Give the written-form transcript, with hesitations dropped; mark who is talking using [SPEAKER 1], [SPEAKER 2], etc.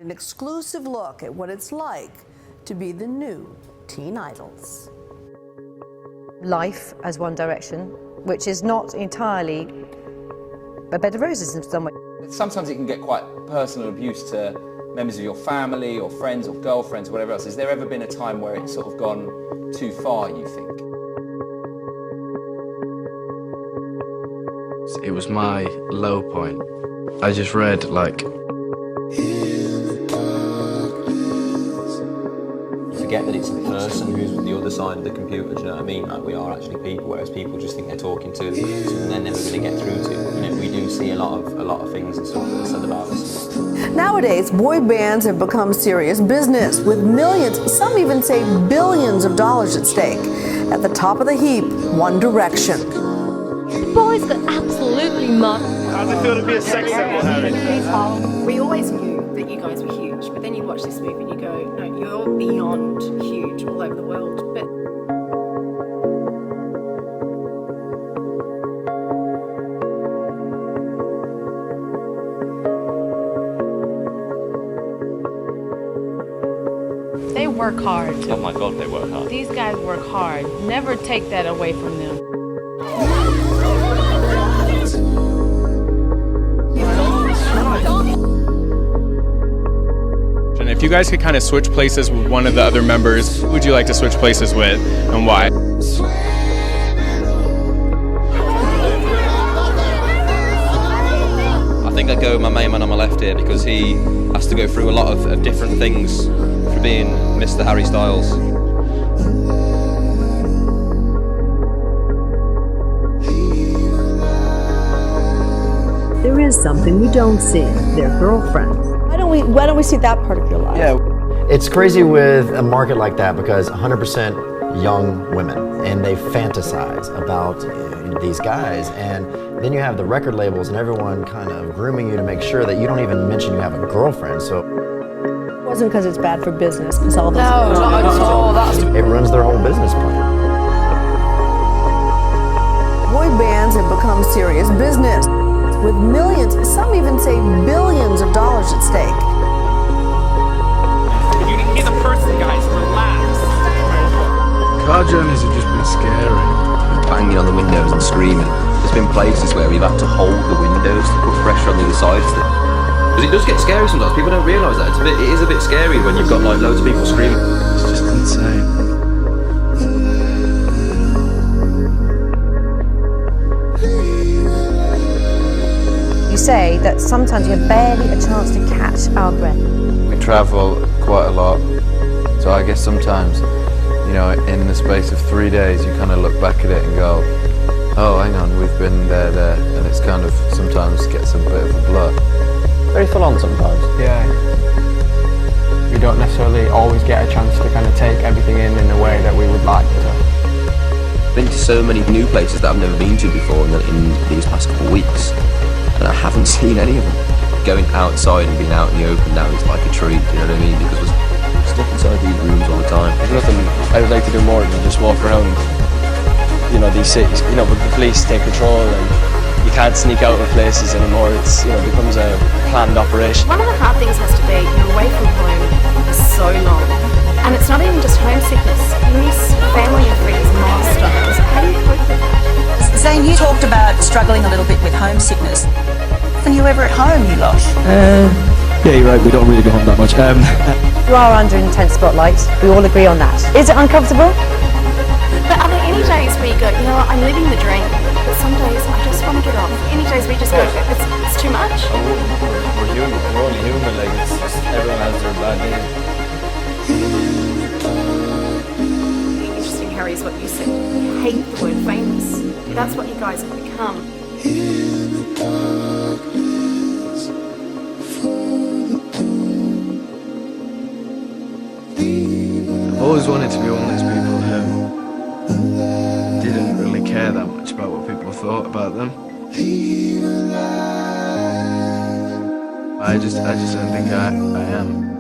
[SPEAKER 1] An exclusive look at what it's like to be the new teen idols.
[SPEAKER 2] Life as One Direction, which is not entirely a bed of roses in some way.
[SPEAKER 3] Sometimes it can get quite personal abuse to members of your family or friends or girlfriends or whatever else. Has there ever been a time where it's sort of gone too far, you think?
[SPEAKER 4] It was my low point. I just read like...
[SPEAKER 5] Forget that it's a person who's on the other side of the computer, do you know what I mean? Like, we are actually people, whereas people just think they're talking to them and they're never going to get through to. You know, we do see a lot of things and stuff that are said about us.
[SPEAKER 1] Nowadays, boy bands have become serious business with millions, some even say billions of dollars at stake. At the top of the heap, One Direction.
[SPEAKER 6] The boys got absolutely mugged.
[SPEAKER 7] How does it feel to be a sex symbol, Harry?
[SPEAKER 8] We always knew that you guys were huge, but then you watch this movie and you go, no, you're beyond huge all over the world. But
[SPEAKER 6] They work hard.
[SPEAKER 7] Oh my God, they work hard.
[SPEAKER 6] These guys work hard. Never take that away from them.
[SPEAKER 9] And if you guys could kind of switch places with one of the other members, who would you like to switch places with and why?
[SPEAKER 5] I think I'd go with my main man on my left here because he has to go through a lot of different things for being Mr. Harry Styles.
[SPEAKER 2] There is something we don't see. They're girlfriends.
[SPEAKER 1] Why don't we see that part of your life?
[SPEAKER 10] Yeah, it's crazy with a market like that because 100% young women, and they fantasize about these guys, and then you have the record labels and everyone kind of grooming you to make sure that you don't even mention you have a girlfriend. So
[SPEAKER 1] It wasn't because it's bad for business, because all those...
[SPEAKER 8] no, not at all.
[SPEAKER 10] it runs their whole business plan.
[SPEAKER 1] Boy bands have become serious business with millions, some even say billions of dollars at stake.
[SPEAKER 7] You can hear the person, guys. Relax.
[SPEAKER 4] Car journeys have just been scary.
[SPEAKER 5] Banging on the windows and screaming. There's been places where we've had to hold the windows to put pressure on the other sides. Because it does get scary sometimes. People don't realise that. It is a bit scary when you've got like loads of people screaming.
[SPEAKER 4] It's just insane.
[SPEAKER 2] You say that sometimes you have barely a chance to catch our breath.
[SPEAKER 4] We travel quite a lot, so I guess sometimes, you know, in the space of 3 days, you kind of look back at it and go, oh, hang on, we've been there, and it's kind of sometimes gets a bit of a blur.
[SPEAKER 10] Very full on sometimes.
[SPEAKER 11] Yeah. We don't necessarily always get a chance to kind of take everything in a way that we would like to.
[SPEAKER 5] Been to so many new places that I've never been to before in these past couple of weeks, and I haven't seen any of them. Going outside and being out in the open now is like a treat, you know what I mean? Because we're stuck inside these rooms all the time.
[SPEAKER 11] There's nothing I would like to do more than just walk around, you know, these cities, you know, but the police take control and you can't sneak out of places anymore. It's, you know, it becomes a planned operation.
[SPEAKER 8] One of the hard things has to be you're away from home for so long. And it's not even just homesickness. You miss family and friends, milestones. How do you cope with that?
[SPEAKER 12] Zayn, you talked about struggling a little bit with homesickness. When you were ever at home, you lost?
[SPEAKER 11] Yeah, you're right, we don't really go home that much.
[SPEAKER 2] You are under intense spotlight. We all agree on that. Is it uncomfortable?
[SPEAKER 8] But are there any days where you go, you know what, I'm living the dream, but some days I just want to get off? Any days where you just go, it's too much?
[SPEAKER 4] We're human, we're only human, like it's just, everyone has their bad days.
[SPEAKER 8] Interesting, Harry, is what you said. You hate the word famous. That's what you guys have become.
[SPEAKER 4] I've always wanted to be one of those people who didn't really care that much about what people thought about them. I just don't think I am.